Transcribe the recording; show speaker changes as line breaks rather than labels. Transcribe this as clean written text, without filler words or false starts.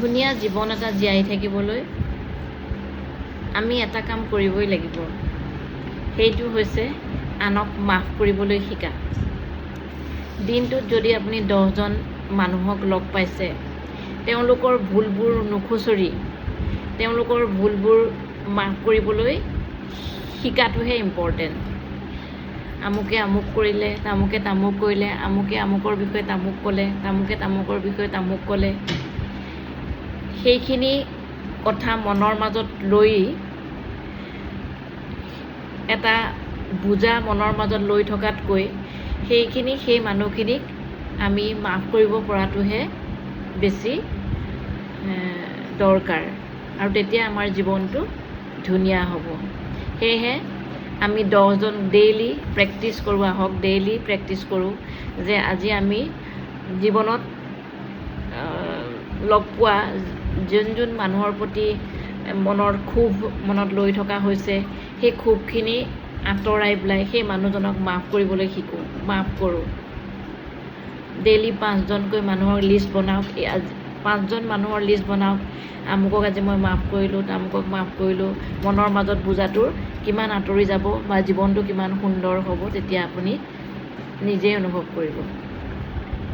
ধুনীয়া জীৱন এটা জীয়াই থাকিবলৈ আমি এটা কাম কৰিবই লাগিব, সেইটো হৈছে আনক মাফ কৰিবলৈ শিকা। দিনটোত যদি আপুনি 10জন মানুহক লগ পাইছে, তেওঁলোকৰ ভুলবোৰ নুখুচৰি তেওঁলোকৰ ভুলবোৰ মাফ কৰিবলৈ শিকাটোহে ইম্পৰ্টেণ্ট। আমুকে আমুক কৰিলে, তামুকে তামুক কৰিলে, আমুকে আমুকৰ বিষয়ে তামুক ক'লে, তামুকে তামুকৰ বিষয়ে তামুক ক'লে, সেইখিনি কথা মনৰ মাজত লৈ এটা বুজা মনৰ মাজত লৈ থকাতকৈ সেই মানুহখিনিক আমি মাফ কৰিব পৰাটোহে বেছি দৰকাৰ, আৰু তেতিয়া আমাৰ জীৱনটো ধুনীয়া হ'ব। সেয়েহে আমি 10জন ডেইলি প্ৰেক্টিছ কৰোঁ, আহক ডেইলি প্ৰেক্টিছ কৰোঁ যে আজি আমি জীৱনত লগ পোৱা যোন মানুহৰ প্ৰতি মনৰ ক্ষোভ মনত লৈ থকা হৈছে, সেই ক্ষোভখিনি আঁতৰাই পেলাই সেই মানুহজনক মাফ কৰিবলৈ শিকোঁ, মাফ কৰোঁ। ডেইলি 5জনকৈ মানুহৰ লিষ্ট বনাওক, 5জন মানুহৰ লিষ্ট বনাওক, আমুকক আজি মই মাফ কৰিলোঁ, তামুকক মাফ কৰিলোঁ। মনৰ মাজত বুজাটোৰ কিমান আঁতৰি যাব বা জীৱনটো কিমান সুন্দৰ হ'ব, তেতিয়া আপুনি নিজেই অনুভৱ কৰিব।